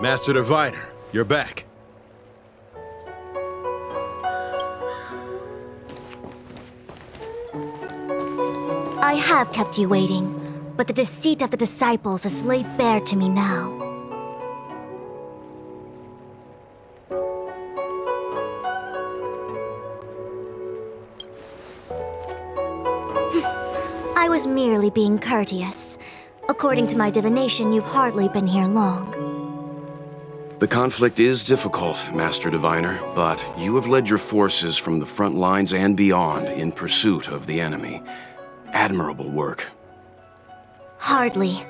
Master Diviner, you're back. I have kept you waiting, but the deceit of the disciples is laid bare to me now. I was merely being courteous. According to my divination, you've hardly been here long. The conflict is difficult, Master Diviner, but you have led your forces from the front lines and beyond in pursuit of the enemy. Admirable work. Hardly.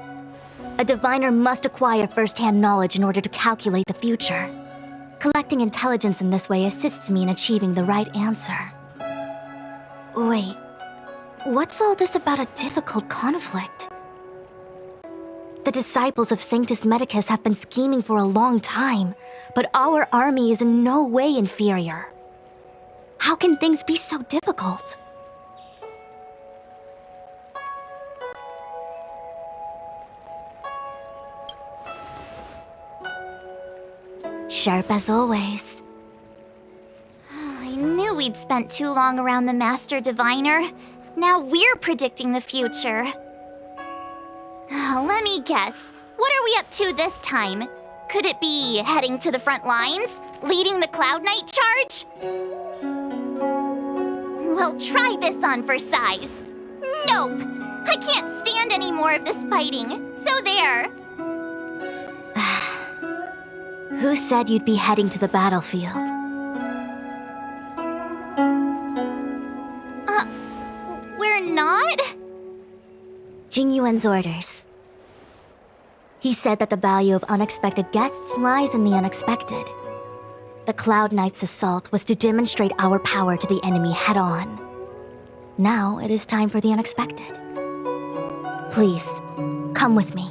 A diviner must acquire first-hand knowledge in order to calculate the future. Collecting intelligence in this way assists me in achieving the right answer. Wait, what's all this about a difficult conflict? The disciples of Sanctus Medicus have been scheming for a long time, but our army is in no way inferior. How can things be so difficult? Sharp as always. I knew we'd spent too long around the Master Diviner. Now we're predicting the future. Let me guess. What are we up to this time? Could it be heading to the front lines? Leading the Cloud Knight charge? Well, try this on for size. Nope! I can't stand any more of this fighting. So there. Who said you'd be heading to the battlefield? We're not? Jingyuan's orders. He said that the value of unexpected guests lies in the unexpected. The Cloud Knight's assault was to demonstrate our power to the enemy head-on. Now it is time for the unexpected. Please, come with me.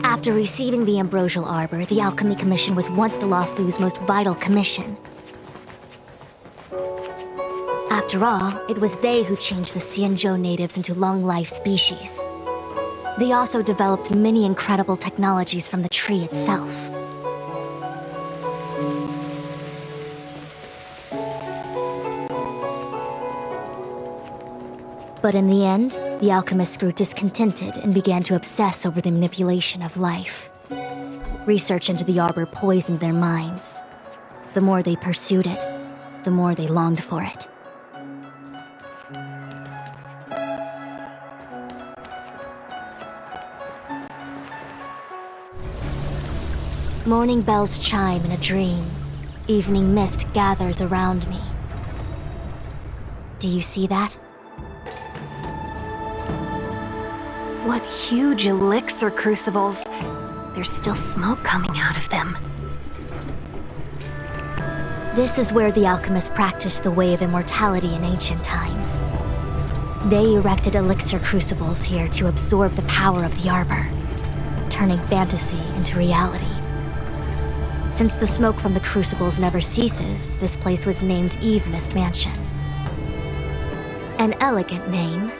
After receiving the Ambrosial Arbor, the Alchemy Commission was once the Luofu's most vital commission. After all, it was they who changed the Xianzhou natives into long-life species. They also developed many incredible technologies from the tree itself. But in the end, the alchemists grew discontented and began to obsess over the manipulation of life. Research into the arbor poisoned their minds. The more they pursued it, the more they longed for it. Morning bells chime in a dream. Evening mist gathers around me. Do you see that? What huge elixir crucibles. There's still smoke coming out of them. This is where the alchemists practiced the way of immortality in ancient times. They erected elixir crucibles here to absorb the power of the arbor, turning fantasy into reality. Since the smoke from the crucibles never ceases, this place was named Eve Mist Mansion. An elegant name,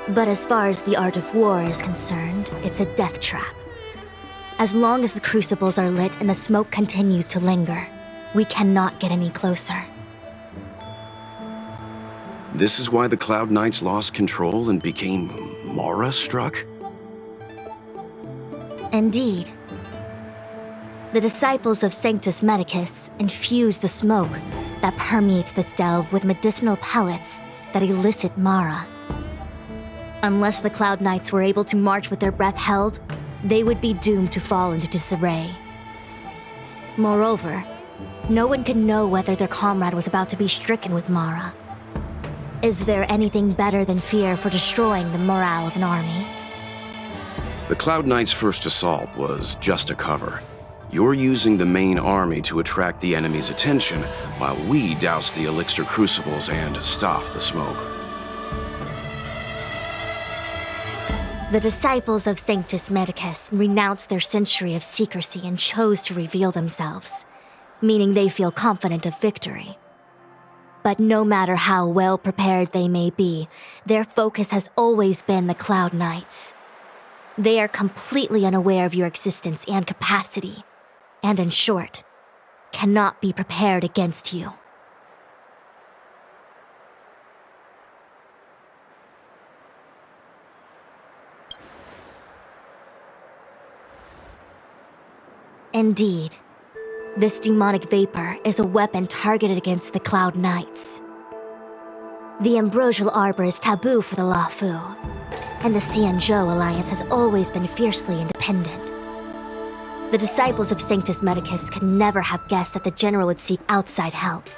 but as far as the art of war is concerned, it's a death trap. As long as the crucibles are lit and the smoke continues to linger, we cannot get any closer. This is why the Cloud Knights lost control and became Mara-struck? Indeed. The disciples of Sanctus Medicus infuse the smoke that permeates this delve with medicinal pellets that elicit Mara. Unless the Cloud Knights were able to march with their breath held, they would be doomed to fall into disarray. Moreover, no one could know whether their comrade was about to be stricken with Mara. Is there anything better than fear for destroying the morale of an army? The Cloud Knights' first assault was just a cover. You're using the main army to attract the enemy's attention, while we douse the elixir crucibles and stop the smoke. The disciples of Sanctus Medicus renounced their century of secrecy and chose to reveal themselves, meaning they feel confident of victory. But no matter how well prepared they may be, their focus has always been the Cloud Knights. They are completely unaware of your existence and capacity, and in short, cannot be prepared against you. Indeed, this demonic vapor is a weapon targeted against the Cloud Knights. The ambrosial arbor is taboo for the Luofu, and the Xianzhou alliance has always been fiercely independent. The disciples of Sanctus Medicus could never have guessed that the general would seek outside help.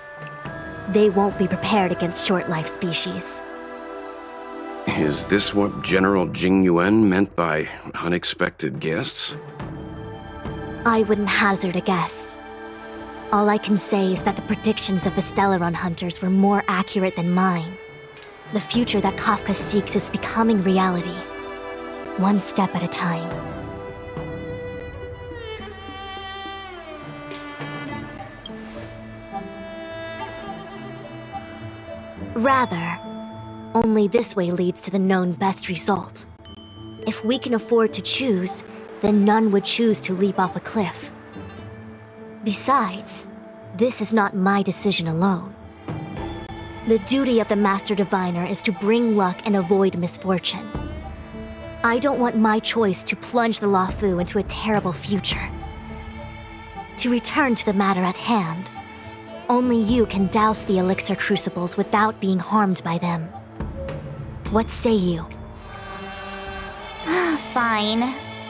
They won't be prepared against short-life species. Is this what General Jing Yuan meant by unexpected guests? I wouldn't hazard a guess. All I can say is that the predictions of the Stellaron hunters were more accurate than mine. The future that Kafka seeks is becoming reality, one step at a time. Rather, only this way leads to the known best result. If we can afford to choose, then none would choose to leap off a cliff. Besides, this is not my decision alone. The duty of the Master Diviner is to bring luck and avoid misfortune. I don't want my choice to plunge the Luofu into a terrible future. To return to the matter at hand, only you can douse the elixir crucibles without being harmed by them. What say you? Fine.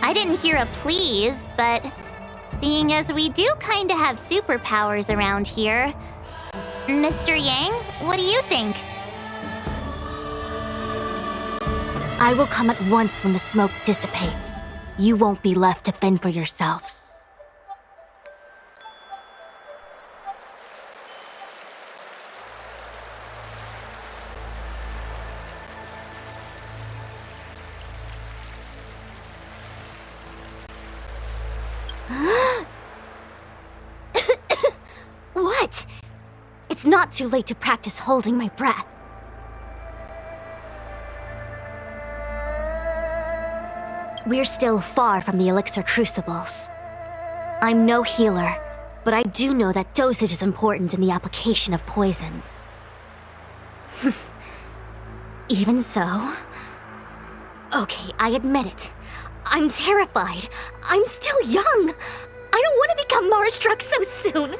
I didn't hear a please, but seeing as we do kinda have superpowers around here, Mr. Yang, what do you think? I will come at once when the smoke dissipates. You won't be left to fend for yourselves. What? It's not too late to practice holding my breath. We're still far from the elixir crucibles. I'm no healer, but I do know that dosage is important in the application of poisons. Even so... Okay, I admit it. I'm terrified. I'm still young. I don't want to become Mara-struck so soon.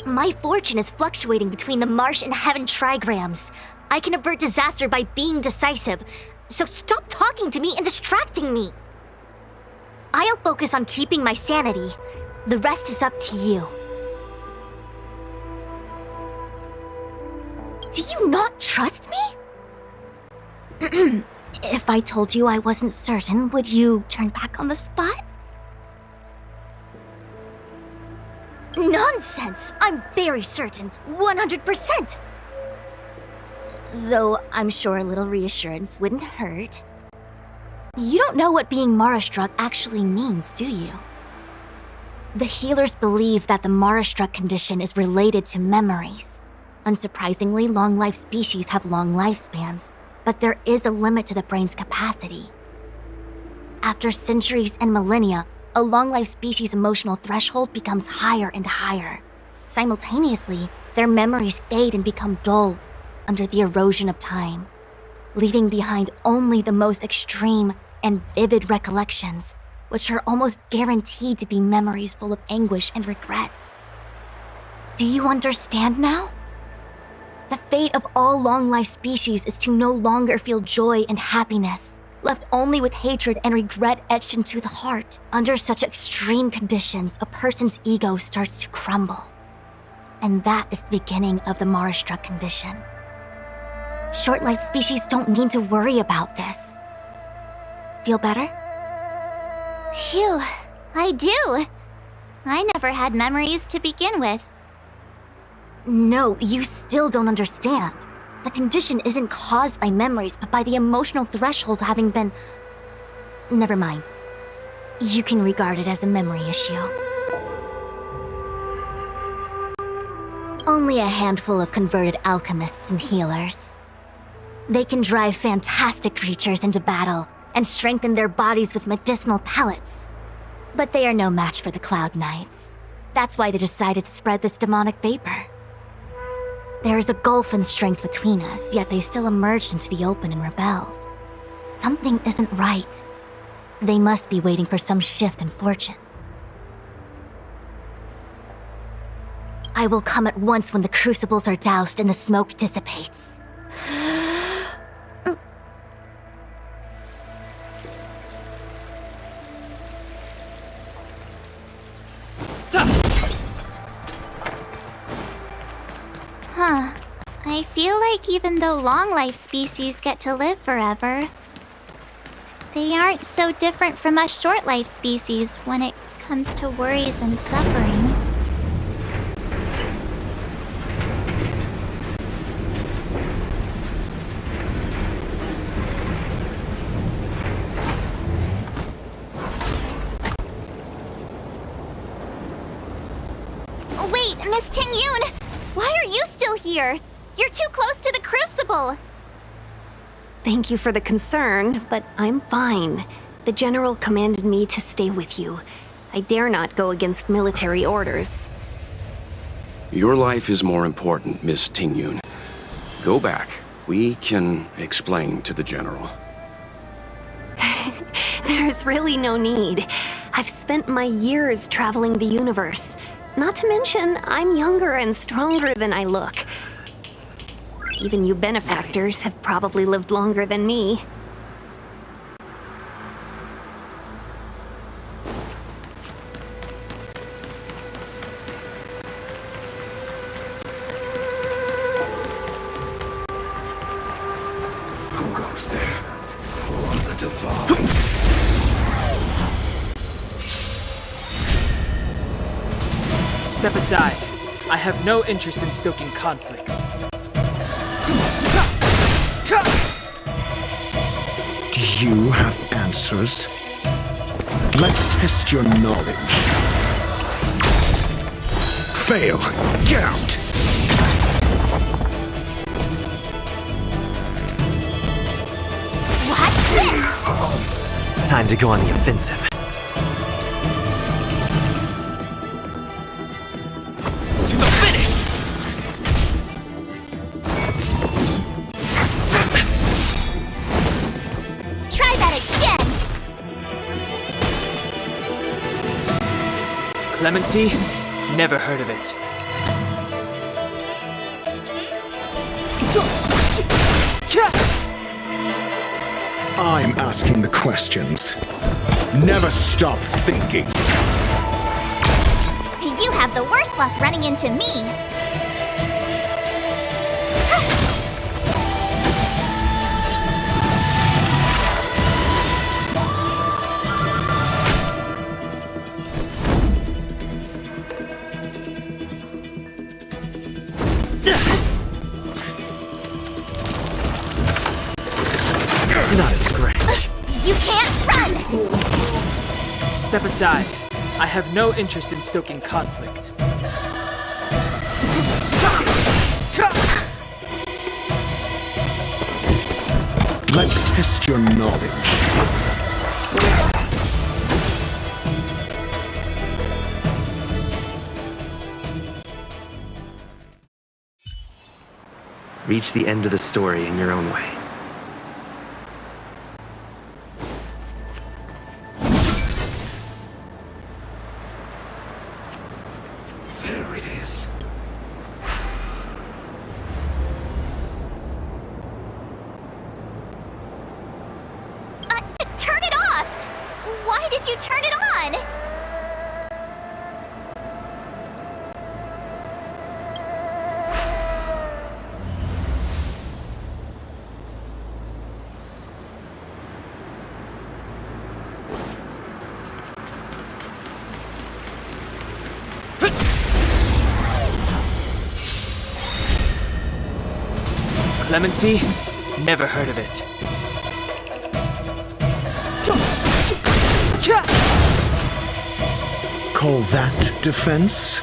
My fortune is fluctuating between the Marsh and Heaven trigrams. I can avert disaster by being decisive, so stop talking to me and distracting me. I'll focus on keeping my sanity. The rest is up to you. Do you not trust me? If I told you I wasn't certain, would you turn back on the spot? Nonsense! I'm very certain, 100%! Though I'm sure a little reassurance wouldn't hurt. You don't know what being Mara-struck actually means, do you? The healers believe that the Mara-struck condition is related to memories. Unsurprisingly, long-life species have long lifespans, but there is a limit to the brain's capacity. After centuries and millennia, a long-life species' emotional threshold becomes higher and higher. Simultaneously, their memories fade and become dull under the erosion of time, leaving behind only the most extreme and vivid recollections, which are almost guaranteed to be memories full of anguish and regret. Do you understand now? The fate of all long-life species is to no longer feel joy and happiness, left only with hatred and regret etched into the heart. Under such extreme conditions, a person's ego starts to crumble. And that is the beginning of the Mara-struck condition. Short-life species don't need to worry about this. Feel better? Phew, I do. I never had memories to begin with. No, you still don't understand. The condition isn't caused by memories, but by the emotional threshold having been... Never mind. You can regard it as a memory issue. Only a handful of converted alchemists and healers. They can drive fantastic creatures into battle and strengthen their bodies with medicinal pellets. But they are no match for the Cloud Knights. That's why they decided to spread this demonic vapor. There is a gulf in strength between us, yet they still emerged into the open and rebelled. Something isn't right. They must be waiting for some shift in fortune. I will come at once when the crucibles are doused and the smoke dissipates. Huh. I feel like even though long-life species get to live forever, they aren't so different from us short-life species when it comes to worries and suffering. Wait, Miss Ting-Yoon! Why are you still here? You're too close to the crucible! Thank you for the concern, but I'm fine. The General commanded me to stay with you. I dare not go against military orders. Your life is more important, Miss Ting-Yoon. Go back. We can explain to the General. There's really no need. I've spent my years traveling the universe. Not to mention, I'm younger and stronger than I look. Even you benefactors have probably lived longer than me. Who goes there? For the divine. Step aside. I have no interest in stoking conflict. Do you have answers? Let's test your knowledge. Fail! Get out! What's this? Time to go on the offensive. To the finish! Try that again! Clemency? Never heard of it. I'm asking the questions. Never stop thinking. You have the worst luck running into me. Not a scratch. You can't run! Step aside. I have no interest in stoking conflict. Let's test your knowledge. Reach the end of the story in your own way. There it is. Turn it off! Why did you turn it on? Clemency? Never heard of it. Call that defense?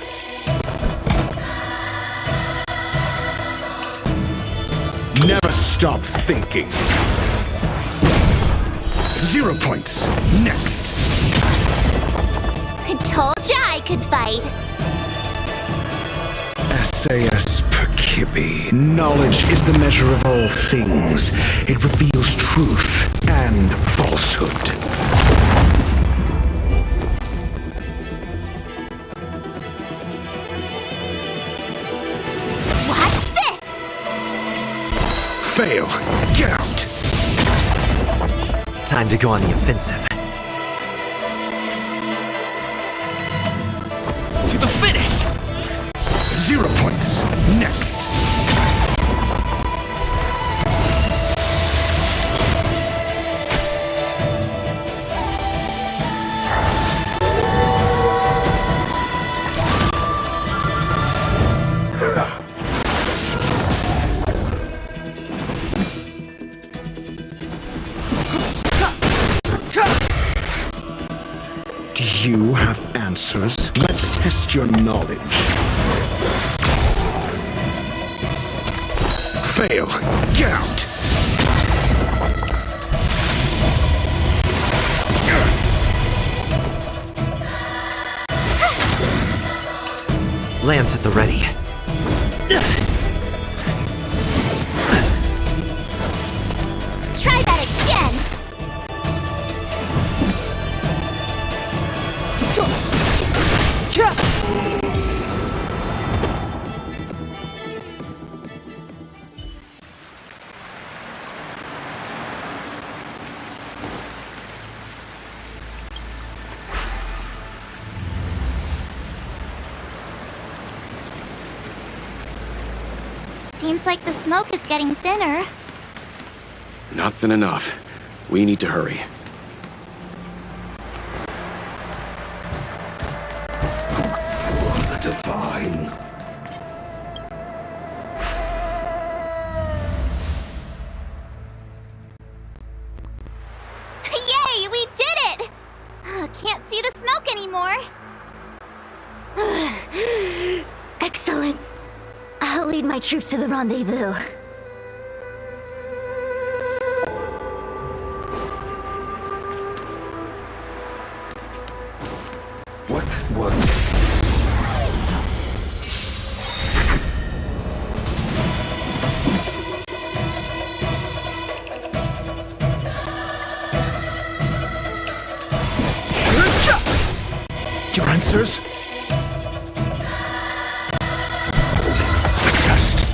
Never stop thinking. 0 points. Next. I told ya I could fight. SAS per Kibbe. Knowledge is the measure of all things. It reveals truth and falsehood. What's this? Fail. Get out. Time to go on the offensive. To the finish! 0 points. Next. Do you have answers? Let's test your knowledge. Fail. Get out. Lance at the ready. Try that again! Seems like the smoke is getting thinner. Not thin enough. We need to hurry. For the divine. Yay, we did it! Can't see the smoke anymore. Excellent. I'll lead my troops to the rendezvous. What was... Your answers? A test.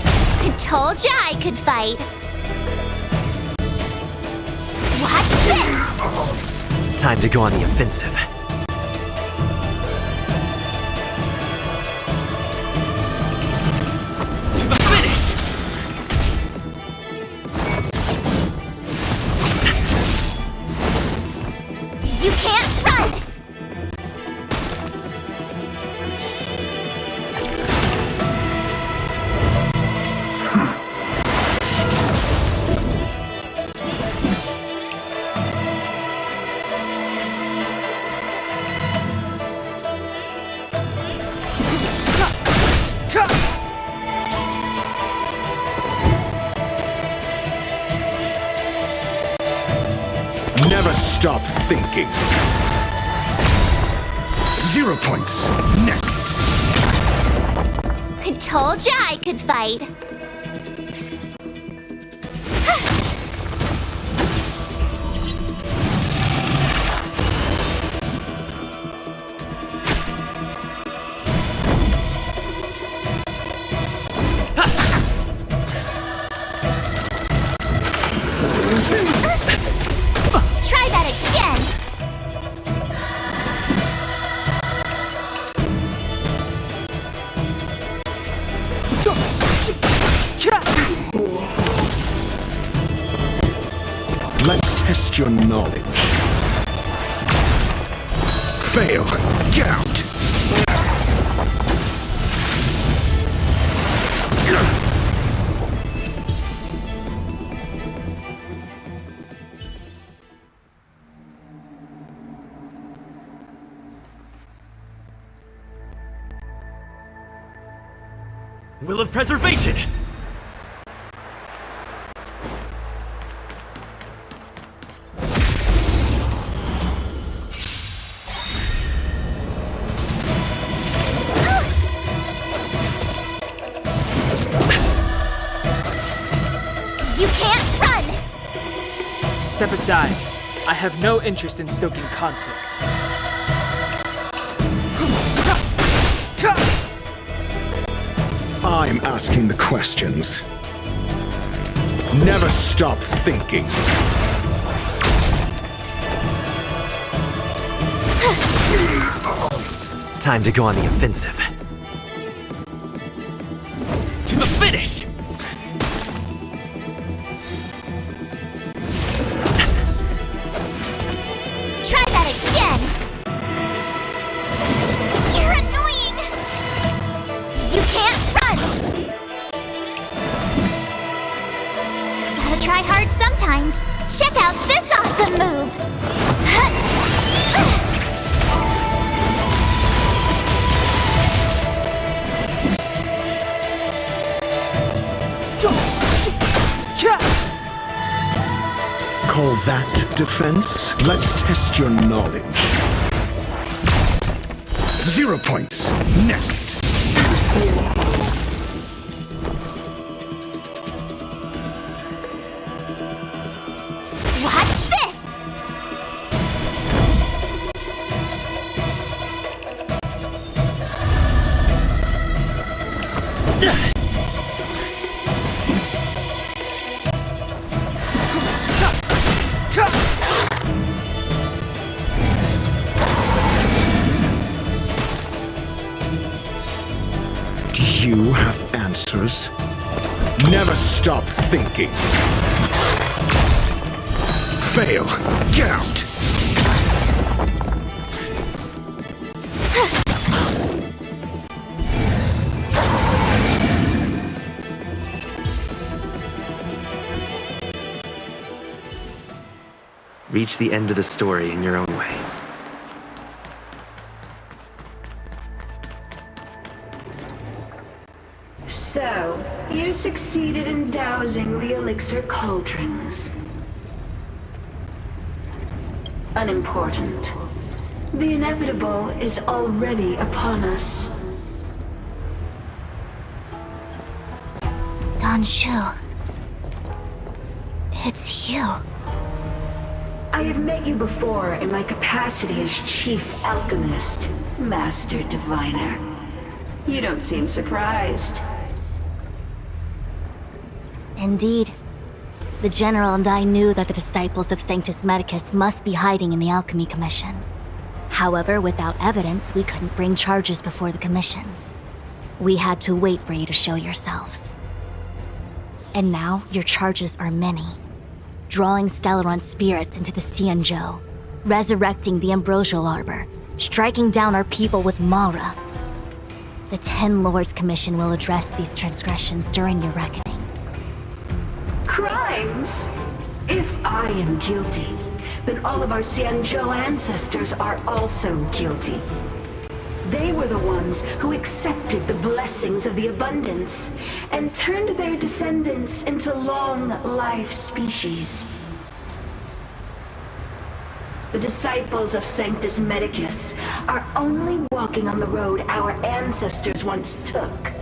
I told ya I could fight. Watch this! Time to go on the offensive. To the finish! You can't run! Never stop thinking. 0 points. Next. I told ya I could fight. Try that again! Let's test your knowledge. Fail. Get out. Will of preservation! You can't run! Step aside. I have no interest in stoking conflict. I'm asking the questions. Never stop thinking. Time to go on the offensive. To the finish! Try that again! You're annoying! You can't run! Gotta try hard sometimes. Check out this awesome move! Call that defense? Let's test your knowledge. 0 points. Next. Watch this! Do you have answers? Never stop thinking. Fail. Get out. Reach the end of the story in your own way. So, you succeeded in dousing the elixir cauldrons. Unimportant. The inevitable is already upon us. Danshu. It's you. I have met you before in my capacity as Chief Alchemist, Master Diviner. You don't seem surprised. Indeed. The General and I knew that the disciples of Sanctus Medicus must be hiding in the Alchemy Commission. However, without evidence, we couldn't bring charges before the commissions. We had to wait for you to show yourselves. And now, your charges are many. Drawing Stellaron spirits into the Xianzhou, resurrecting the Ambrosial Arbor, striking down our people with Mara. The Ten Lords Commission will address these transgressions during your reckoning. Crimes? If I am guilty, then all of our Xianzhou ancestors are also guilty. They were the ones who accepted the blessings of the abundance and turned their descendants into long-life species. The disciples of Sanctus Medicus are only walking on the road our ancestors once took.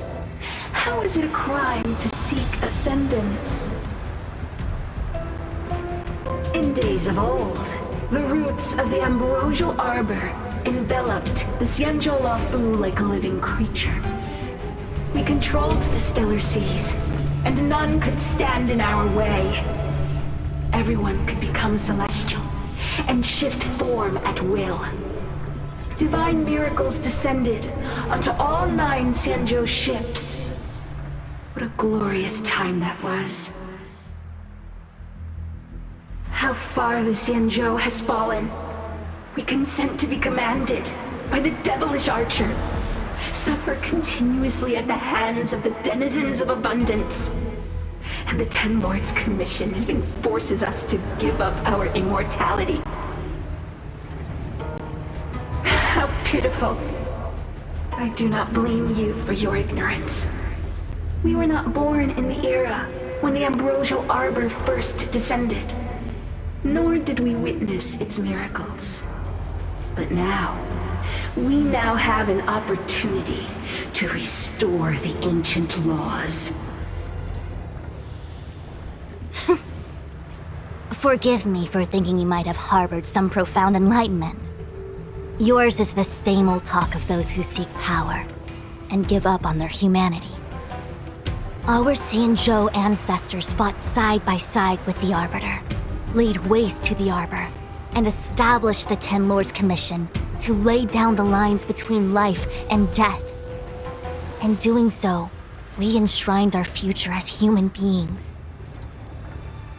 How is it a crime to seek ascendance? In days of old, the roots of the Ambrosial Arbor enveloped the Xianzhou Lafu like a living creature. We controlled the stellar seas, and none could stand in our way. Everyone could become celestial and shift form at will. Divine miracles descended onto all 9 Xianzhou ships. What a glorious time that was. How far the Xianzhou has fallen. We consent to be commanded by the devilish archer, suffer continuously at the hands of the denizens of abundance. And the Ten Lords Commission even forces us to give up our immortality. How pitiful. I do not blame you for your ignorance. We were not born in the era when the Ambrosial Arbor first descended, nor did we witness its miracles. But now, we now have an opportunity to restore the ancient laws. Forgive me for thinking you might have harbored some profound enlightenment. Yours is the same old talk of those who seek power and give up on their humanity. Our Xianzhou ancestors fought side by side with the Arbiter, laid waste to the Arbor, and established the Ten Lords Commission to lay down the lines between life and death. In doing so, we enshrined our future as human beings.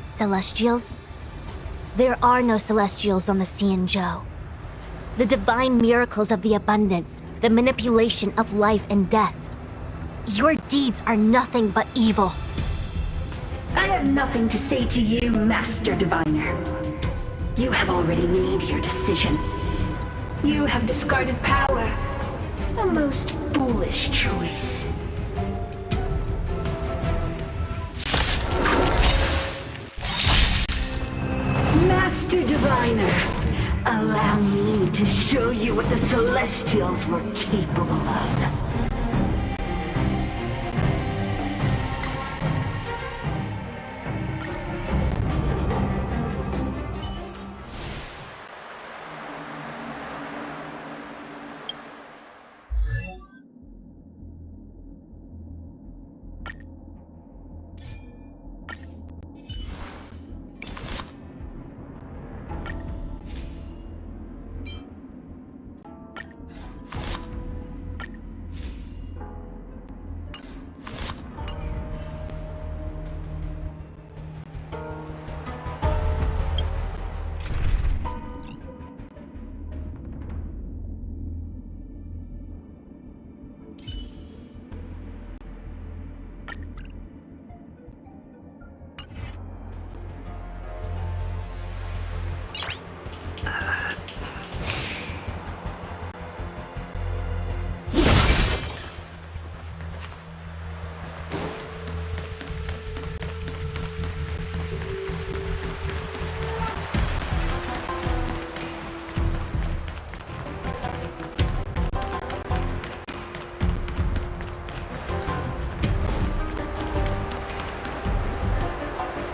Celestials? There are no Celestials on the Xianzhou. The divine miracles of the abundance, the manipulation of life and death. Your deeds are nothing but evil. I have nothing to say to you, Master Diviner. You have already made your decision. You have discarded power. A most foolish choice. Master Diviner, allow me to show you what the Celestials were capable of.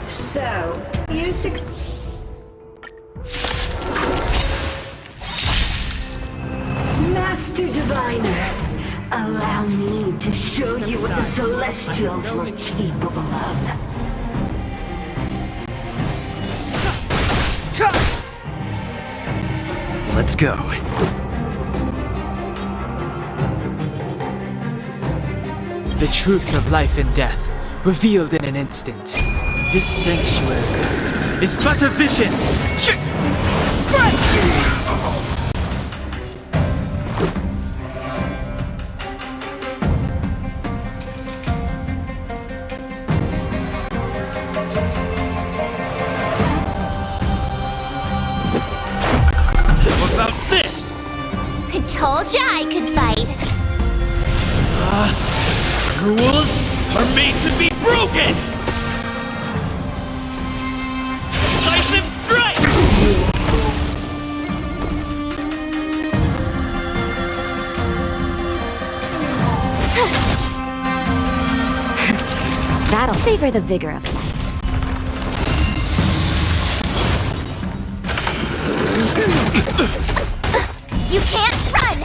So, you Master Diviner, allow me to show you what the Celestials were capable of. Let's go. The truth of life and death, revealed in an instant. This sanctuary is but a vision. What about this? I told ya I could fight. Rules are made to be broken! Decisive strike! That'll savor the vigor of life. You can't run!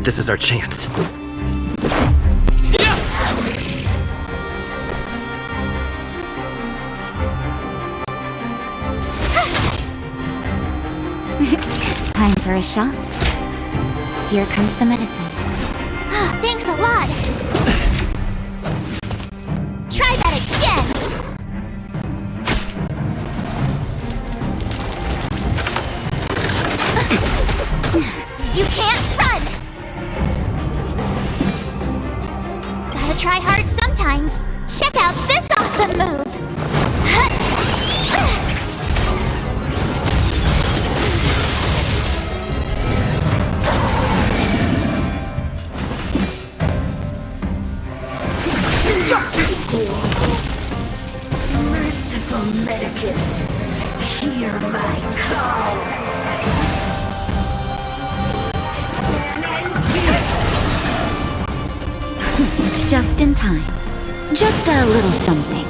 This is our chance. Time for a shot. Here comes the medicine. Thanks a lot! Try that again! You can't run! Gotta try hard sometimes. Check out this awesome move! Merciful Medicus, hear my call. Just in time. Just a little something.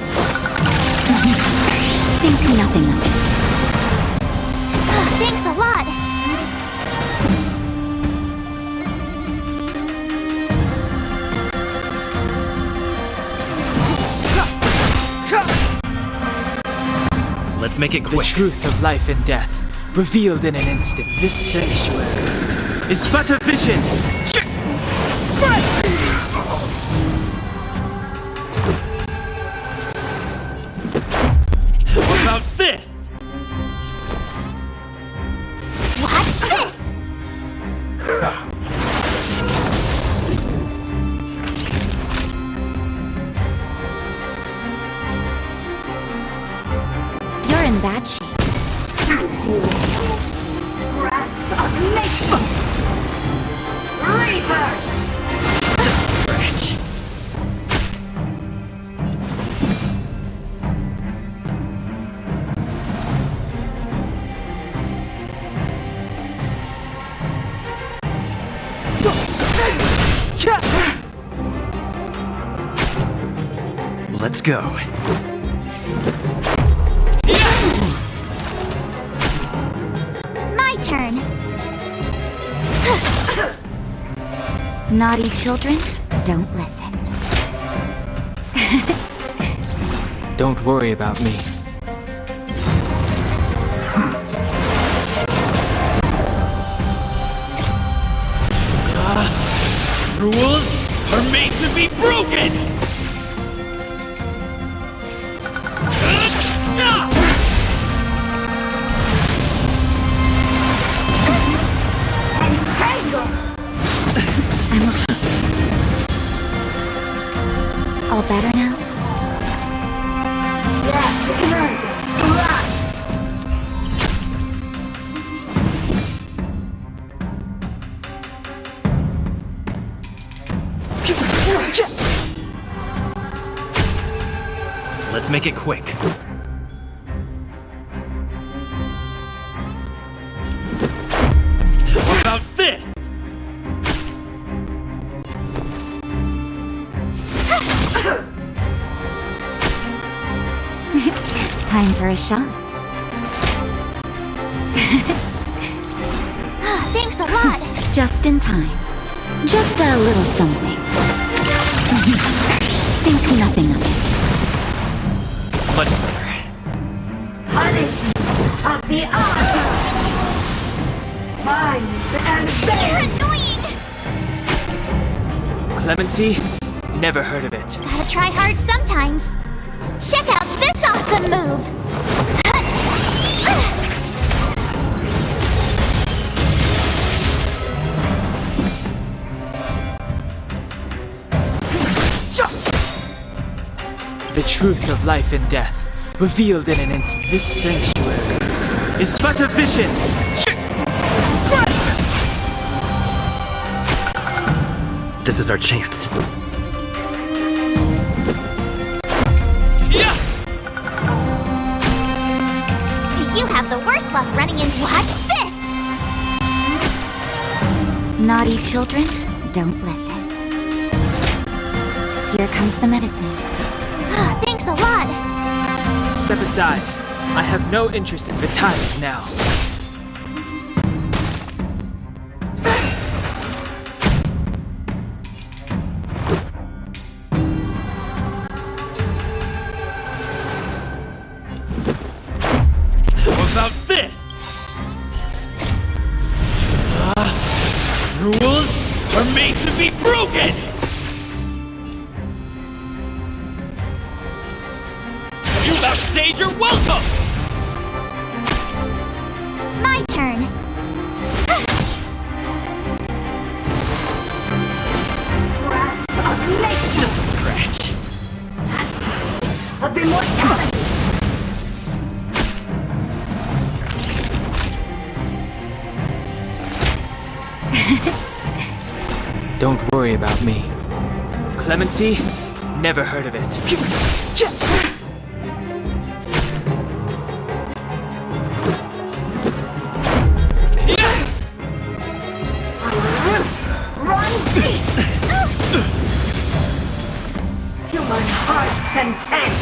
Think nothing of it. Thanks a lot! Let's make it The quick. truth of life and death, revealed in an instant. This sanctuary is but a vision. What about this? Watch this! You're in bad shape. Grasp of nature! Reaper! Just a scratch. Let's go. My turn! Naughty children, don't listen. Don't worry about me. Rules are made to be broken! Entangle! I'm okay. All better now? Let's make it quick. What about this? Time for a shot. Thanks a lot! Just in time. Just a little something. Think nothing of it. Whatever. Punishment of the Arbor! Vines and You're veins! annoying! Clemency? Never heard of it. Gotta try hard sometimes. Check out this awesome move! The truth of life and death, revealed in an instant. This sanctuary is but a vision! This is our chance. You have the worst luck running into— Watch this! Naughty children, don't listen. Here comes the medicine. Thanks a lot! Step aside. I have no interest in the time is now. How about this? Rules are made to be broken! You outstayed your welcome! My turn! Grasp of nature! Just a scratch. Of immortality! Don't worry about me. Clemency? Never heard of it. Run deep! To my heart's content!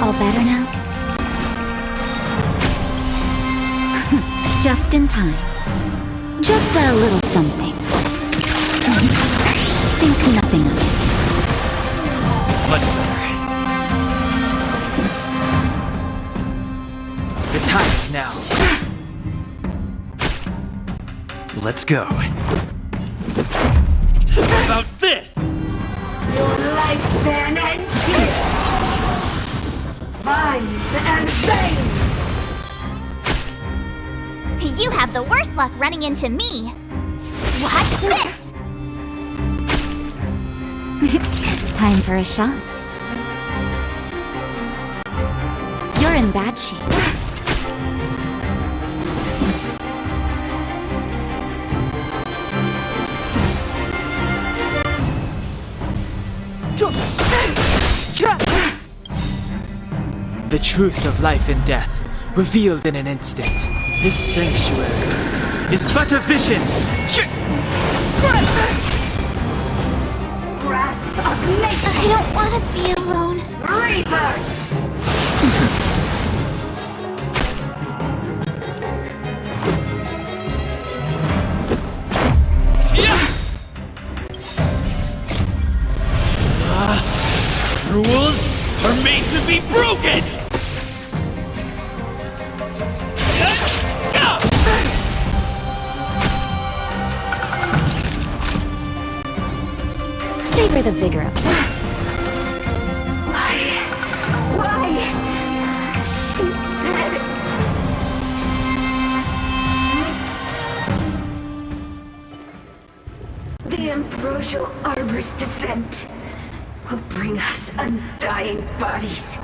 All better now? Just in time. Just a little something. Think nothing of it. Whatever. The time is now. Let's go. How about this? Your lifespan ends here! Vines and veins! You have the worst luck running into me! Watch this! Time for a shot. You're in bad shape. The truth of life and death, revealed in an instant. This sanctuary is but a vision! Grasp of nature! I don't want to be alone. Rebirth! Rules are made to be broken! Savor the vigor of it. Why? She said... The Ambrosial Arbor's descent will bring us undying bodies.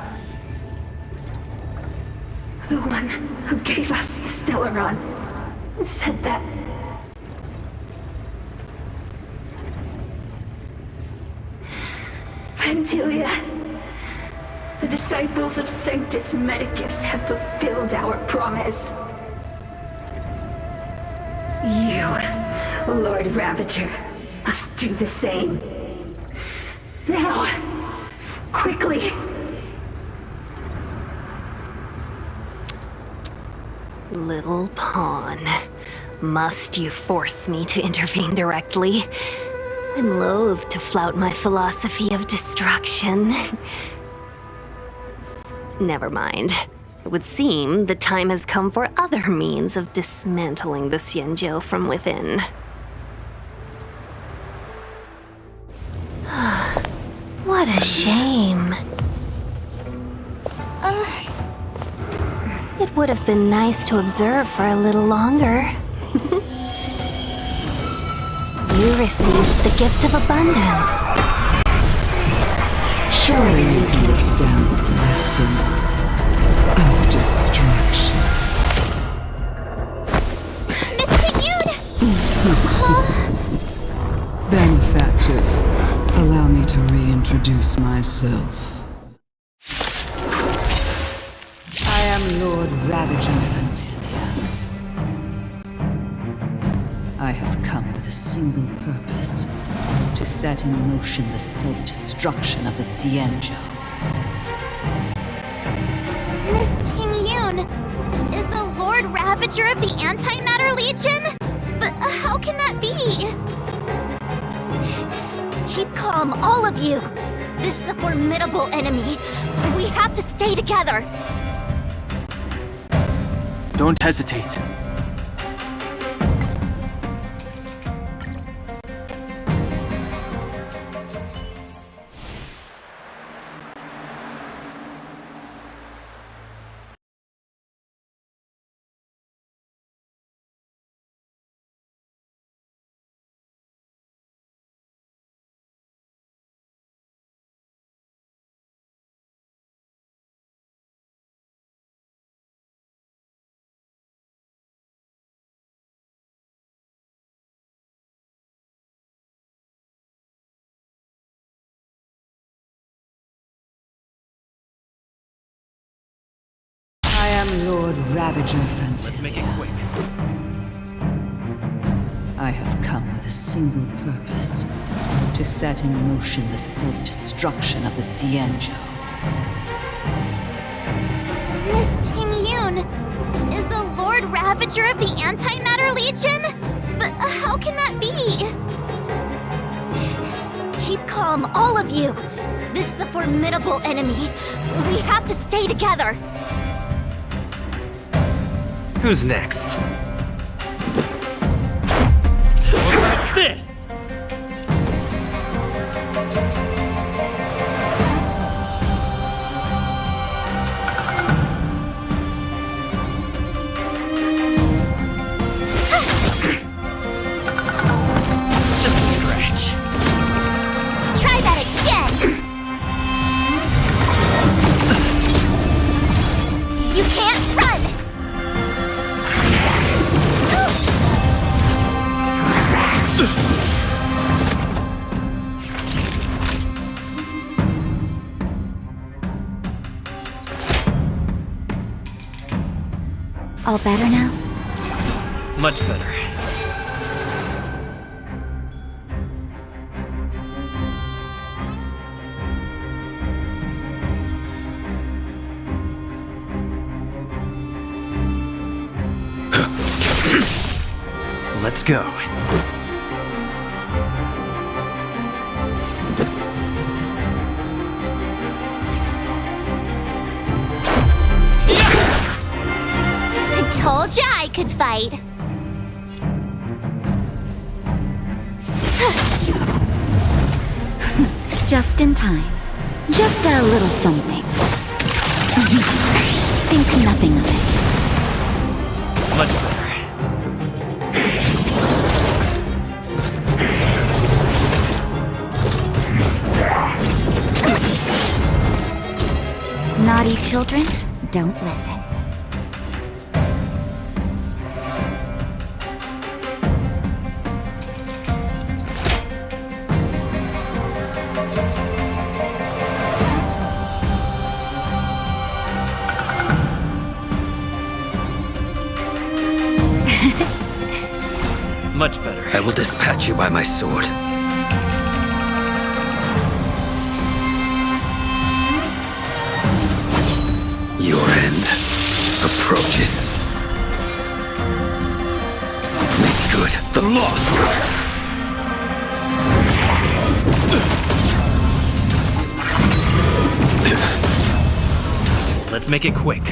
The one who gave us the Stellaron said that... Vantilia, the disciples of Sanctus Medicus have fulfilled our promise. You Lord Ravager must do the same. Now, quickly. Little pawn. Must you force me to intervene directly? I'm loath to flout my philosophy of destruction. Never mind. It would seem the time has come for other means of dismantling the Xianzhou from within. What a shame. It would have been nice to observe for a little longer. You received the gift of abundance. Surely you can withstand the blessing of destruction. Miss Pingyun! Benefactors, allow me to reintroduce myself. I am Lord Ravager Fantilia. I have come with a single purpose: to set in motion the self-destruction of the Xianzhou. Miss Tingyun! Is the Lord Ravager of the Antimatter Legion? But how can that be? Keep calm, all of you! This is a formidable enemy. We have to stay together. Don't hesitate. I am Lord Ravager Fantilia. Let's make it quick. I have come with a single purpose: to set in motion the self-destruction of the Xianzhou. Miss Tingyun! Is the Lord Ravager of the Antimatter Legion? But how can that be? Keep calm, all of you! This is a formidable enemy. We have to stay together. Who's next? What about this? Just a scratch. Try that again! You can't run! All better now? Much better. Let's go. I told ya I could fight. Just in time. Just a little something. Think nothing of it. Much better. Naughty children, don't listen. Much better. I will dispatch you by my sword. Your end approaches. Make good the loss! Let's make it quick.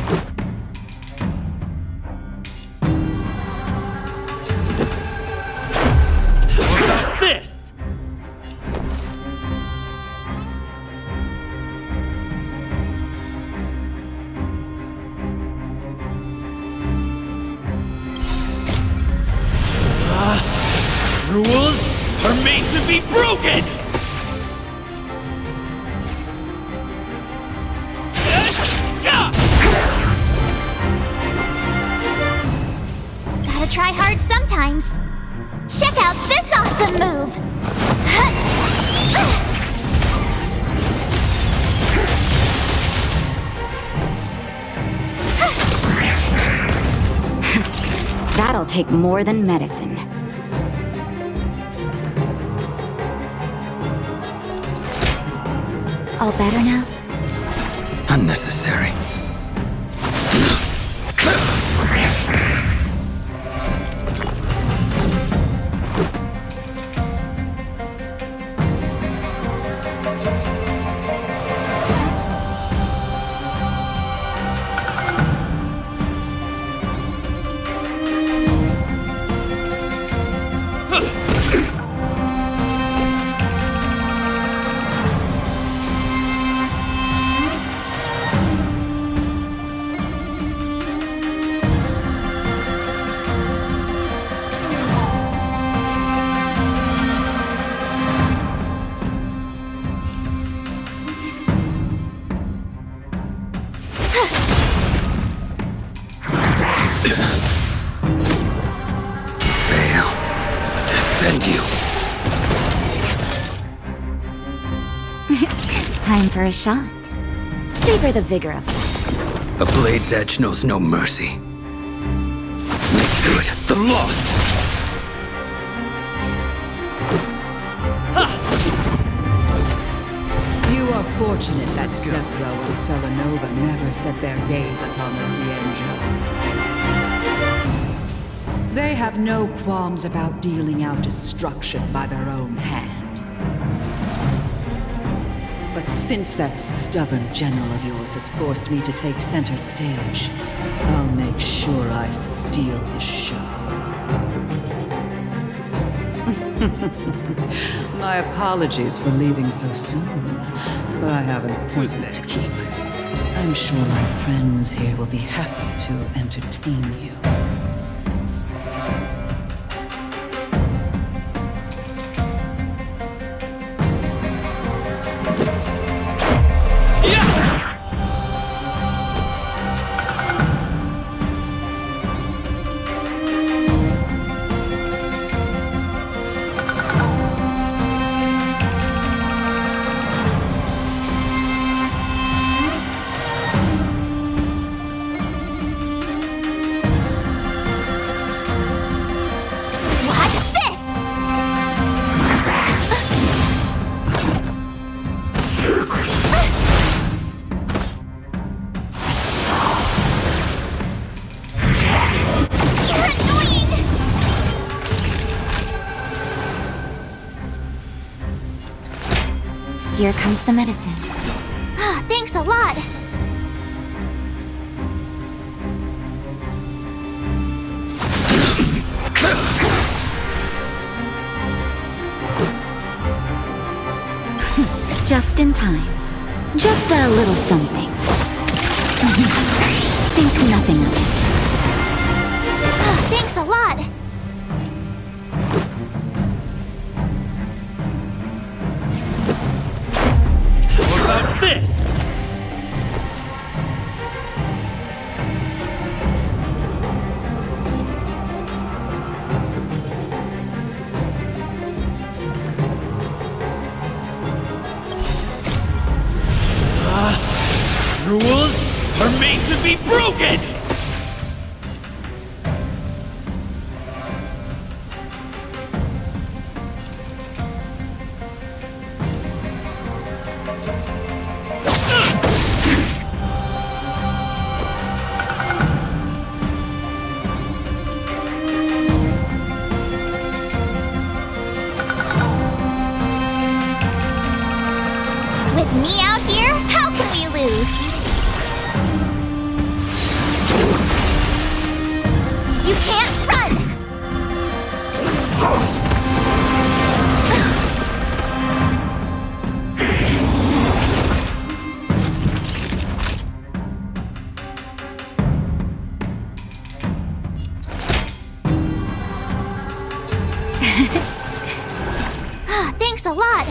What's this? Rules are made to be broken! Gotta try hard sometimes. Check out this awesome move! That'll take more than medicine. All better now? Unnecessary. Time for a shot. Savor the vigor of it. A blade's edge knows no mercy. Make good the loss! You are fortunate that Sephiroth and Selenova never set their gaze upon the Xianzhou. They have no qualms about dealing out destruction by their own hand. But since that stubborn general of yours has forced me to take center stage, I'll make sure I steal the show. My apologies for leaving so soon, but I have an appointment to keep. I'm sure my friends here will be happy to entertain you. Here comes the medicine. Thanks a lot! Just in time. Just a little something. Think nothing of it. Thanks a lot! What about this? Rules are made to be broken! With me out here, how can we lose? You can't run! Thanks a lot.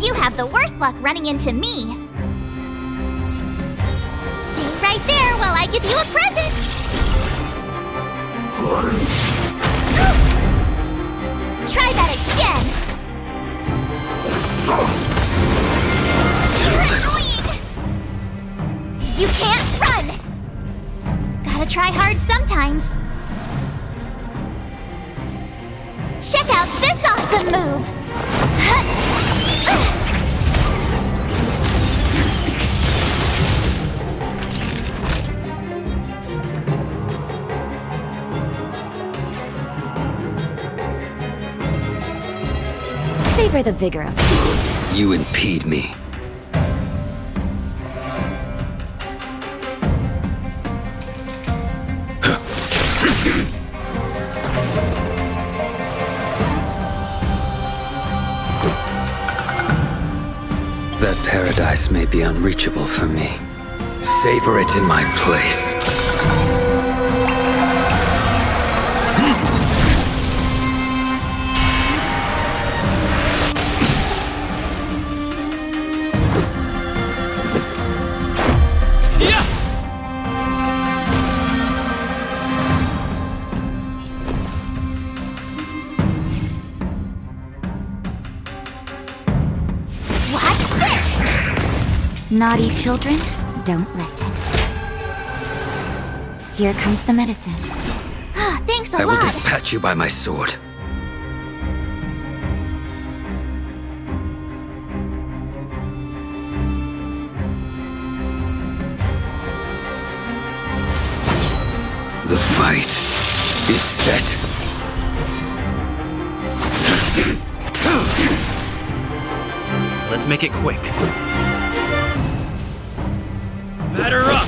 You have the worst luck running into me. Stay right there while I give you a present. Try that again. You're annoying. You can't run. Gotta try hard sometimes. Check out this awesome move! Savor the vigor of it. You impede me. That paradise may be unreachable for me. Savor it in my place. Naughty children, don't listen. Here comes the medicine. Thanks a I will lot. dispatch you by my sword. The fight is set. Let's make it quick. Batter up!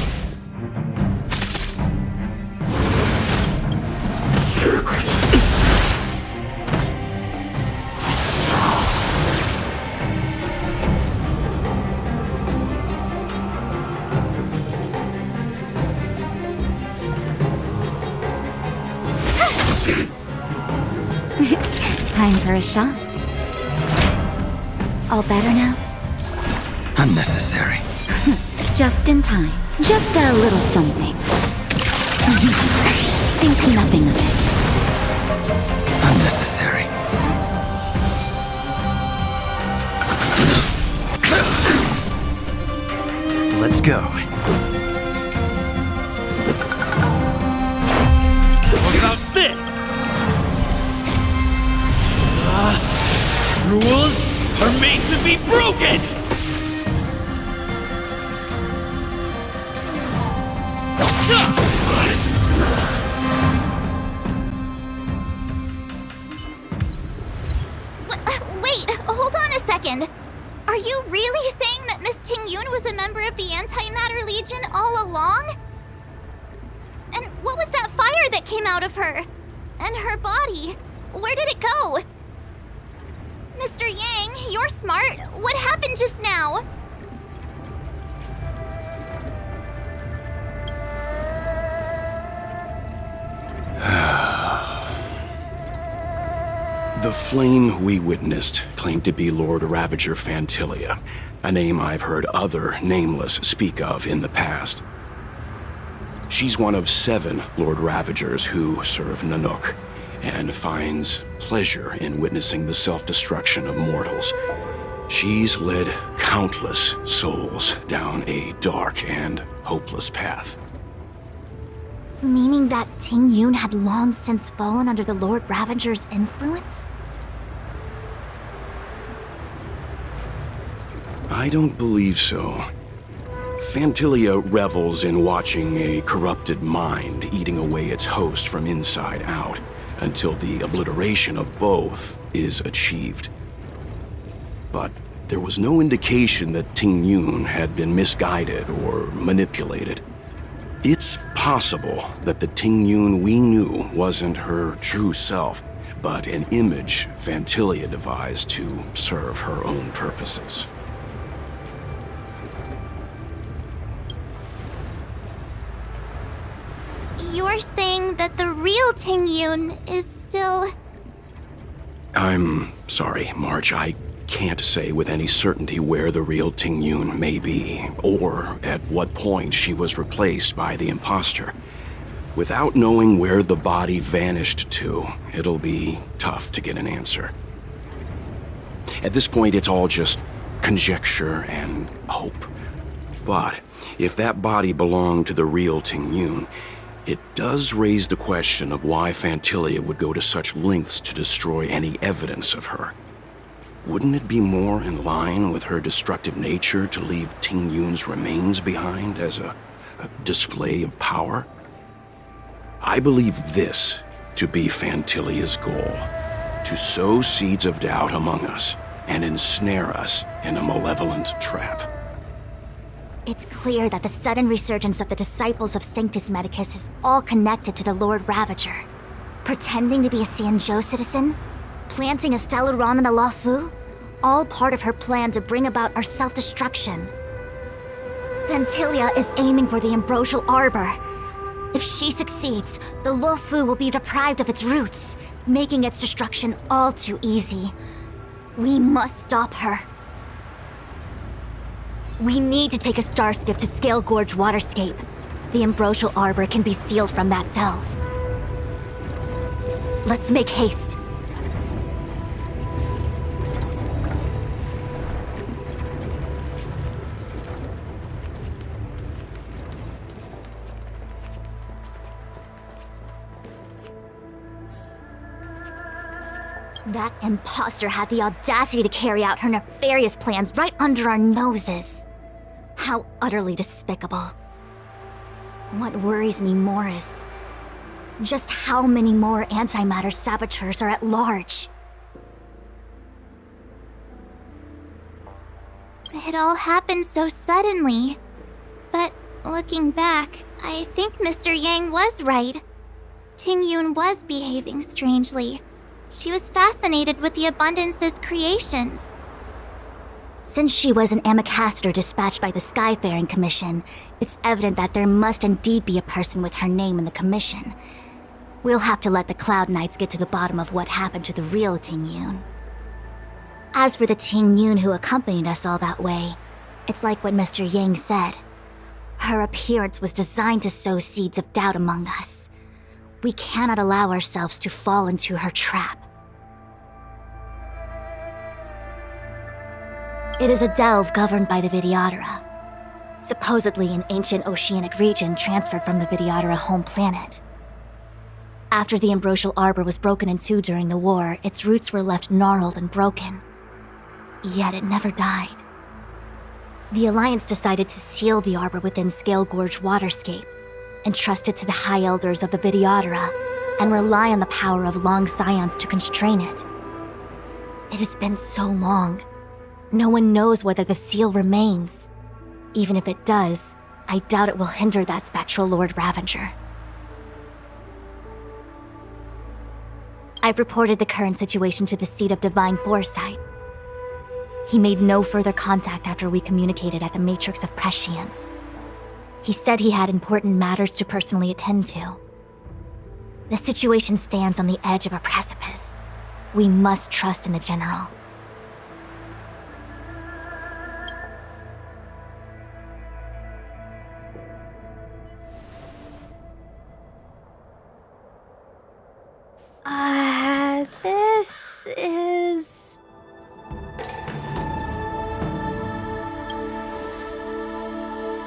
Time for a shot. All better now? Unnecessary. Just in time. Just a little something. Think nothing of it. Unnecessary. Let's go. What about this? Rules are made to be broken! Wait, hold on a second. Are you really saying that Miss Ting-Yun was a member of the Antimatter Legion all along? And what was that fire that came out of her? And her body? Where did it go? Mr. Yang, you're smart. What happened just now? The flame we witnessed claimed to be Lord Ravager Fantilia, a name I've heard other Nameless speak of in the past. She's one of 7 Lord Ravagers who serve Nanook, and finds pleasure in witnessing the self-destruction of mortals. She's led countless souls down a dark and hopeless path. Meaning that Ting-Yun had long since fallen under the Lord Ravager's influence? I don't believe so. Fantilia revels in watching a corrupted mind eating away its host from inside out, until the obliteration of both is achieved. But there was no indication that Ting Yun had been misguided or manipulated. It's possible that the Ting Yun we knew wasn't her true self, but an image Fantilia devised to serve her own purposes. You're saying that the real Ting Yun is still... I'm sorry, March. I can't say with any certainty where the real Ting Yun may be, or at what point she was replaced by the imposter. Without knowing where the body vanished to, it'll be tough to get an answer. At this point, it's all just conjecture and hope. But if that body belonged to the real Ting Yun, it does raise the question of why Fantilia would go to such lengths to destroy any evidence of her. Wouldn't it be more in line with her destructive nature to leave Ting Yun's remains behind as a display of power? I believe this to be Fantilia's goal, to sow seeds of doubt among us and ensnare us in a malevolent trap. It's clear that the sudden resurgence of the disciples of Sanctus Medicus is all connected to the Lord Ravager. Pretending to be a Xianzhou citizen? Planting a Stellaron in the Luofu? All part of her plan to bring about our self-destruction. Fantilia is aiming for the Ambrosial Arbor. If she succeeds, the Luofu will be deprived of its roots, making its destruction all too easy. We must stop her. We need to take a star skiff to Scale Gorge Waterscape. The Ambrosial Arbor can be sealed from that delve. Let's make haste. That imposter had the audacity to carry out her nefarious plans right under our noses. How utterly despicable. What worries me more is just how many more antimatter saboteurs are at large. It all happened so suddenly. But looking back, I think Mr. Yang was right. Ting Yun was behaving strangely. She was fascinated with the Abundance's creations. Since she was an Amicastor dispatched by the Skyfaring Commission, it's evident that there must indeed be a person with her name in the commission. We'll have to let the Cloud Knights get to the bottom of what happened to the real Ting Yun. As for the Ting Yun who accompanied us all that way, it's like what Mr. Yang said. Her appearance was designed to sow seeds of doubt among us. We cannot allow ourselves to fall into her trap. It is a delve governed by the Vidyadhara, supposedly an ancient oceanic region transferred from the Vidyadhara home planet. After the Ambrosial Arbor was broken in two during the war, its roots were left gnarled and broken. Yet it never died. The Alliance decided to seal the arbor within Scale Gorge Waterscape, entrust it to the High Elders of the Vidyadhara, and rely on the power of long scions to constrain it. It has been so long. No one knows whether the seal remains. Even if it does, I doubt it will hinder that spectral Lord Ravager. I've reported the current situation to the Seat of Divine Foresight. He made no further contact after we communicated at the Matrix of Prescience. He said he had important matters to personally attend to. The situation stands on the edge of a precipice. We must trust in the General. This is...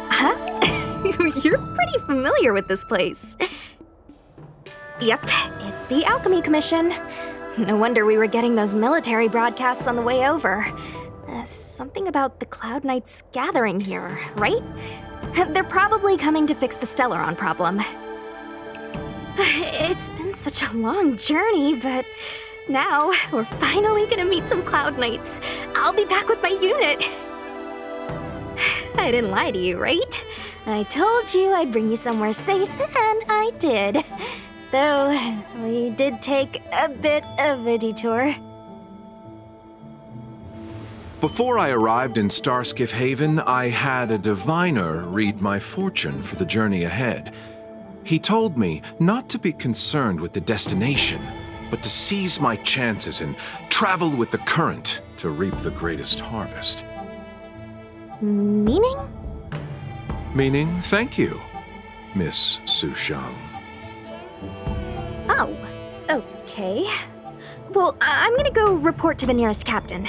Huh? You're pretty familiar with this place. Yep, it's the Alchemy Commission. No wonder we were getting those military broadcasts on the way over. Something about the Cloud Knights gathering here, right? They're probably coming to fix the Stellaron problem. It's been such a long journey, but now we're finally gonna meet some Cloud Knights. I'll be back with my unit. I didn't lie to you, right? I told you I'd bring you somewhere safe, and I did. Though, we did take a bit of a detour. Before I arrived in Starskiff Haven, I had a diviner read my fortune for the journey ahead. He told me not to be concerned with the destination, but to seize my chances and travel with the current to reap the greatest harvest. Meaning? Meaning, thank you, Miss Sushang. Oh, okay. Well, I'm gonna go report to the nearest captain.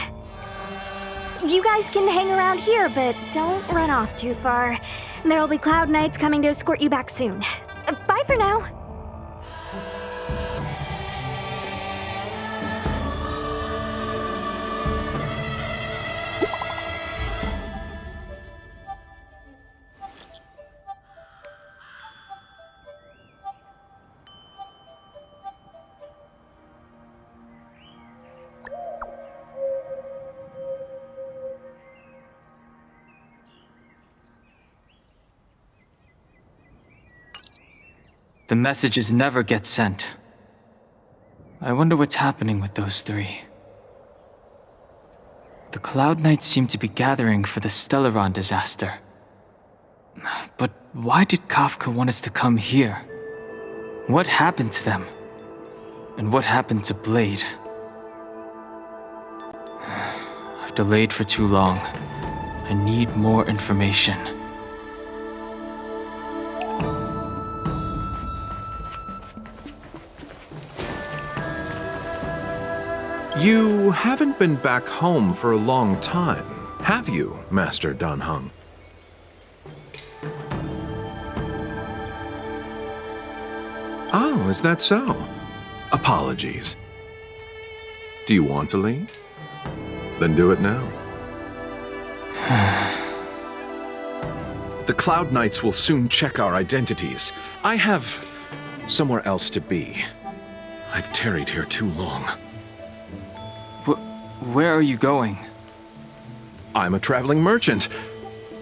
You guys can hang around here, but don't run off too far. There'll be Cloud Knights coming to escort you back soon. Bye for now. The messages never get sent. I wonder what's happening with those three. The Cloud Knights seem to be gathering for the Stellaron disaster. But why did Kafka want us to come here? What happened to them? And what happened to Blade? I've delayed for too long. I need more information. You haven't been back home for a long time, have you, Master Danheng? Oh, is that so? Apologies. Do you want to leave? Then do it now. The Cloud Knights will soon check our identities. I have somewhere else to be. I've tarried here too long. Where are you going? I'm a traveling merchant.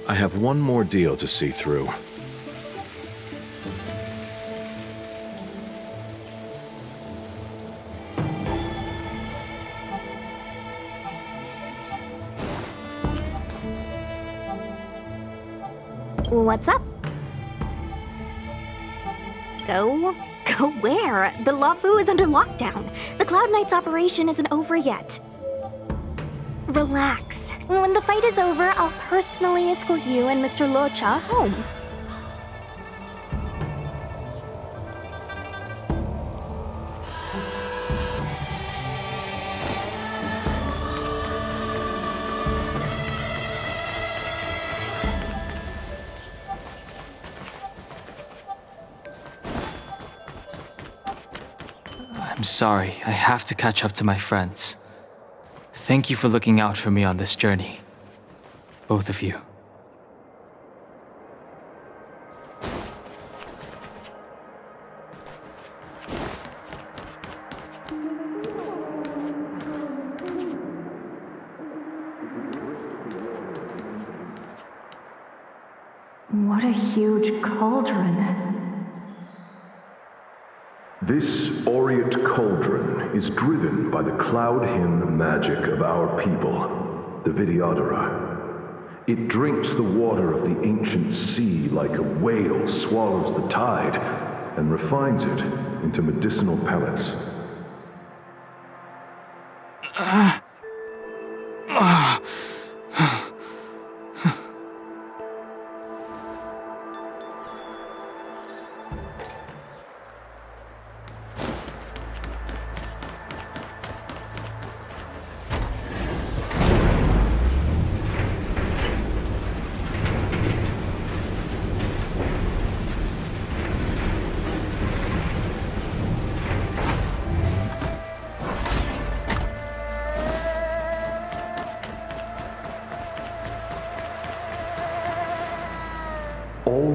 I have one more deal to see through. What's up? Go where? The Luofu is under lockdown. The Cloud Knights operation isn't over yet. Relax. When the fight is over, I'll personally escort you and Mr. Luocha home. I'm sorry, I have to catch up to my friends. Thank you for looking out for me on this journey. Both of you. What a huge cauldron. This aureate cauldron is driven by the cloud hymn magic of our people, the Vidyadhara. It drinks the water of the ancient sea like a whale swallows the tide, and refines it into medicinal pellets.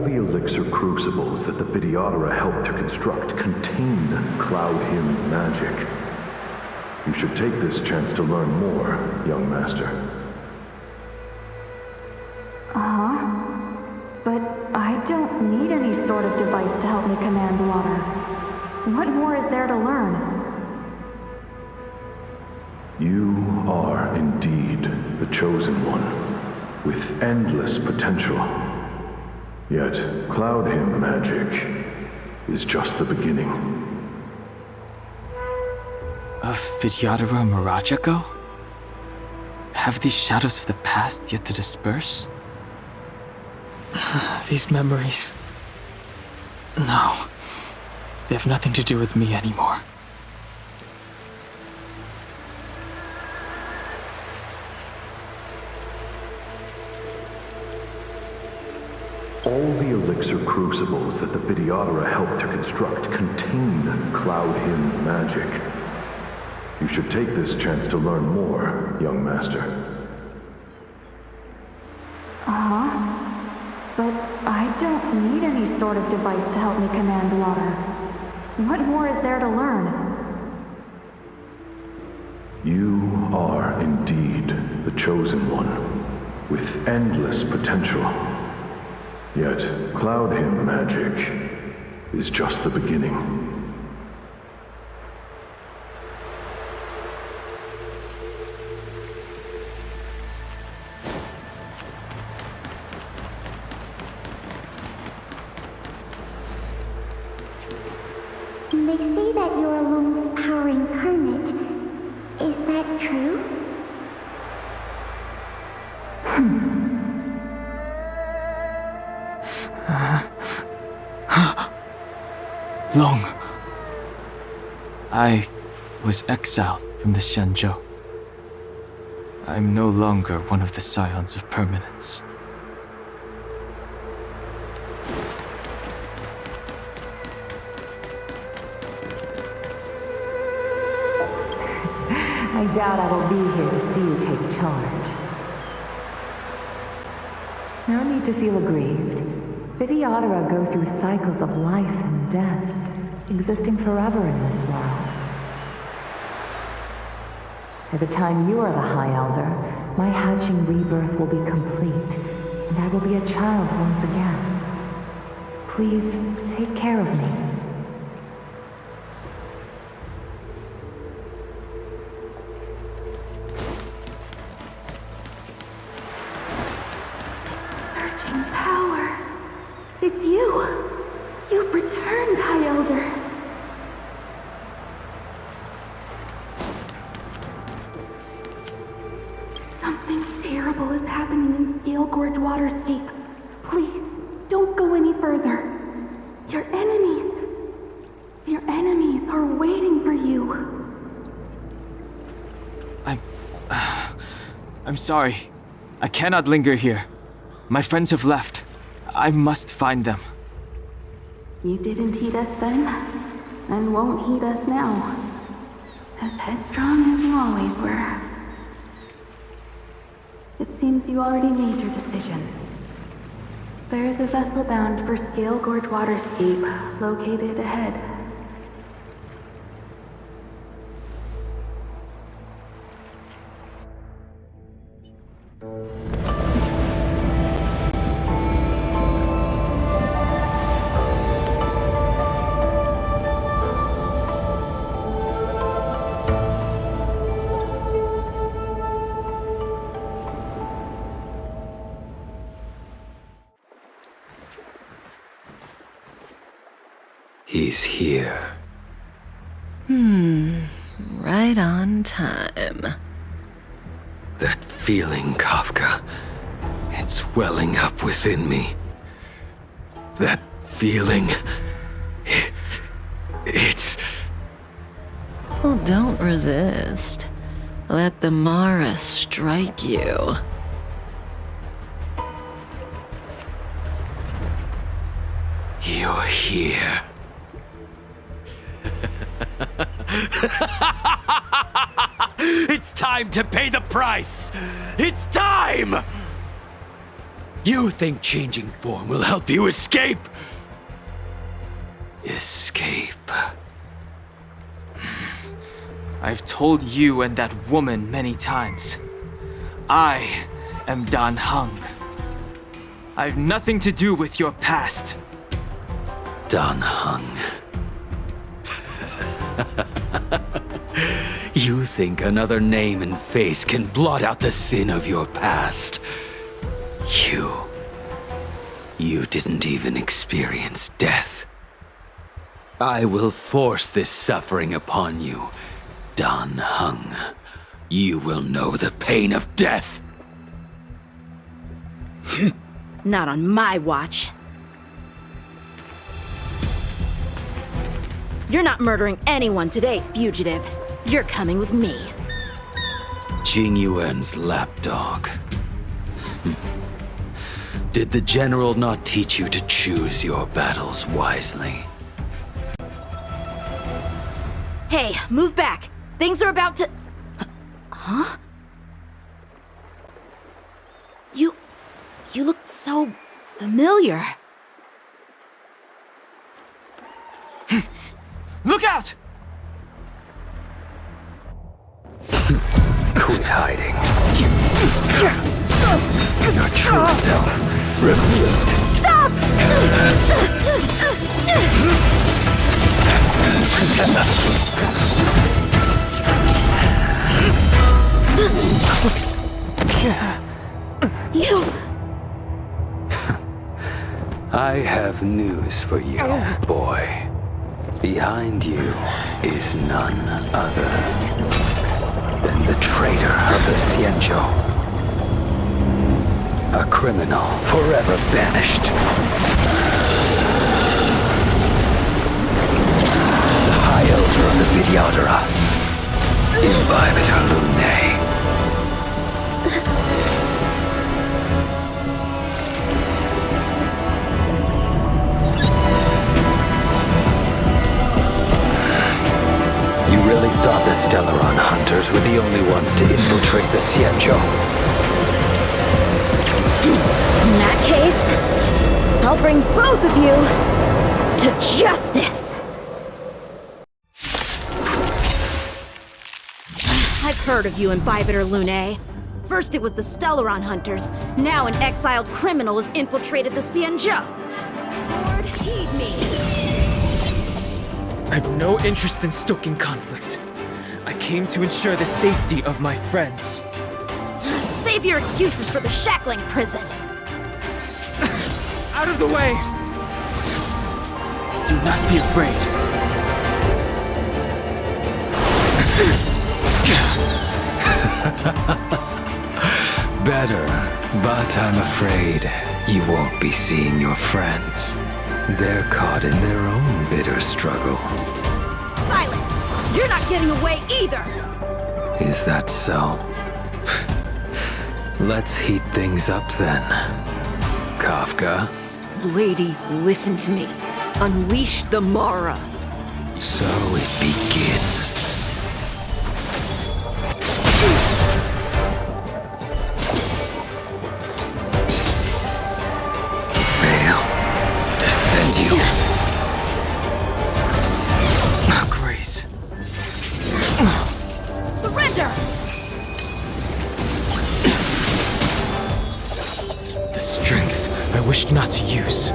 the elixir crucibles that the Videodora helped to construct contain Cloud Hymn magic. You should take this chance to learn more, young master. But I don't need any sort of device to help me command water. What more is there to learn? You are indeed the Chosen One, with endless potential. Yet, Cloud Hymn magic is just the beginning. Of Vidyadhara Mirajago? Have these shadows of the past yet to disperse? These memories... No. They have nothing to do with me anymore. All the elixir crucibles that the Videodora helped to construct contain Cloud Hymn magic. You should take this chance to learn more, young master. But I don't need any sort of device to help me command water. What more is there to learn? You are indeed the Chosen One, with endless potential. Yet, Cloud Hymn magic is just the beginning. They say that you're Lung's power incarnate. Is that true? Long. I was exiled from the Xianzhou. I'm no longer one of the Scions of Permanence. I doubt I will be here to see you take charge. No need to feel aggrieved. Videodora go through cycles of life and death, existing forever in this world. By the time you are the High Elder, my hatching rebirth will be complete, and I will be a child once again. Please take care of me. It's you! You've returned, High Elder! Something terrible is happening in Scale Gorge Waterscape. Please, don't go any further. Your enemies are waiting for you. I'm sorry. I cannot linger here. My friends have left. I must find them. You didn't heed us then, and won't heed us now. As headstrong as you always were. It seems you already made your decision. There is a vessel bound for Scale Gorge Waterscape, located ahead. He's here. Right on time. That feeling, Kafka. It's welling up within me. That feeling... It's... Well, don't resist. Let the Mara strike you. You're here. It's time to pay the price! It's time! You think changing form will help you escape? Escape. I've told you and that woman many times. I am Dan Heng. I've nothing to do with your past. Dan Heng. You think another name and face can blot out the sin of your past? You didn't even experience death. I will force this suffering upon you, Dan Heng. You will know the pain of death. Not on my watch. You're not murdering anyone today, fugitive. You're coming with me. Jing Yuan's lapdog. Did the general not teach you to choose your battles wisely? Hey, move back. Things are about to... Huh? You look so familiar. Look out! Quit hiding. Your true self revealed. Stop! You... I have news for you, boy. Behind you is none other than the traitor of the Xianzhou. A criminal forever banished. The High Elder of the Vidyadhara. Imbibitor Lunae. You really thought the Stellaron hunters were the only ones to infiltrate the Xianzhou? In that case, I'll bring both of you to justice. I've heard of you, Imbibitor Lunae. First it was the Stellaron hunters, now an exiled criminal has infiltrated the Xianzhou. Sword, heed me. I have no interest in stoking conflict. I came to ensure the safety of my friends. Save your excuses for the shackling prison. Out of the way! Do not be afraid. Better, but I'm afraid you won't be seeing your friends. They're caught in their own bitter struggle. Silence! You're not getting away either! Is that so? Let's heat things up then. Kafka? Lady, listen to me. Unleash the Mara. So it begins. Fail. Defend you. Grace. Surrender! The strength I wished not to use.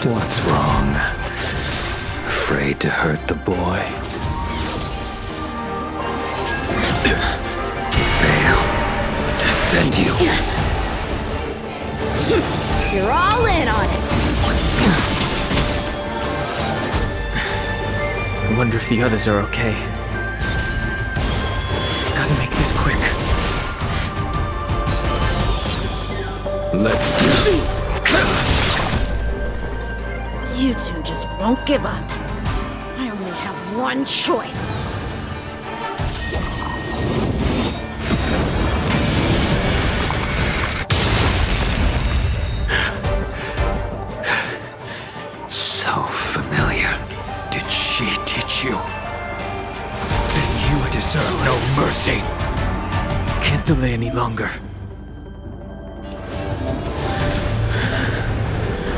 What's wrong? Afraid to hurt the boy? Fail. Defend you. You're all in on it! I wonder if the others are okay. Gotta make this quick. Let's go. You two just won't give up. I only have one choice. So familiar. Did she teach you? Then you deserve no mercy. delay any longer.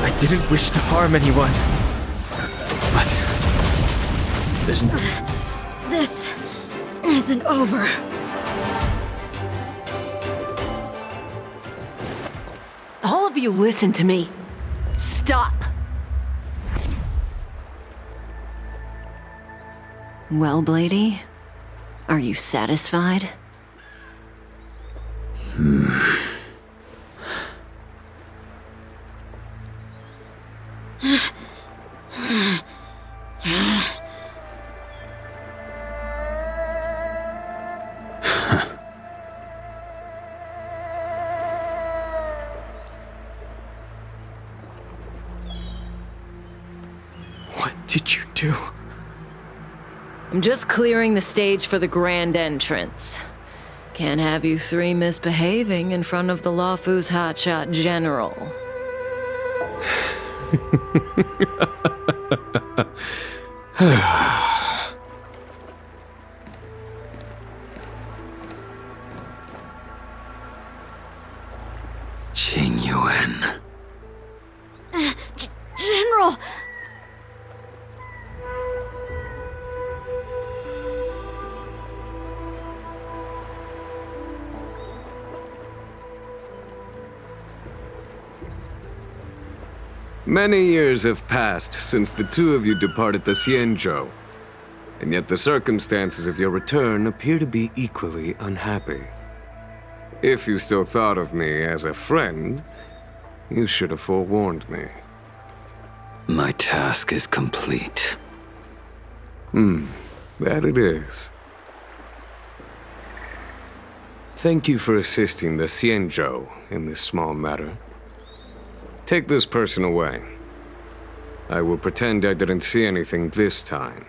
I didn't wish to harm anyone. But there's This isn't over. All of you listen to me. Stop! Well, Blady, are you satisfied? What did you do? I'm just clearing the stage for the grand entrance. Can't have you three misbehaving in front of the Lawfu's hotshot general. Qingyuan. General! Many years have passed since the two of you departed the Xianzhou, and yet the circumstances of your return appear to be equally unhappy. If you still thought of me as a friend, you should have forewarned me. My task is complete. That it is. Thank you for assisting the Xianzhou in this small matter. Take this person away. I will pretend I didn't see anything this time.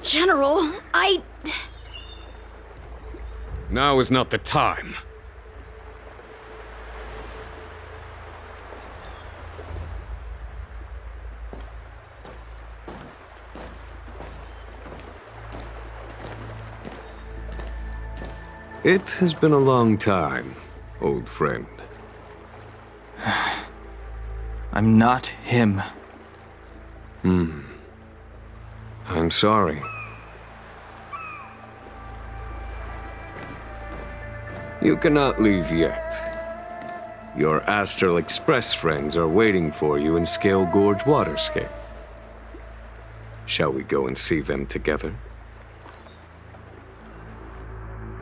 General, Now is not the time. It has been a long time, old friend. I'm not him. I'm sorry. You cannot leave yet. Your Astral Express friends are waiting for you in Scale Gorge Waterscape. Shall we go and see them together?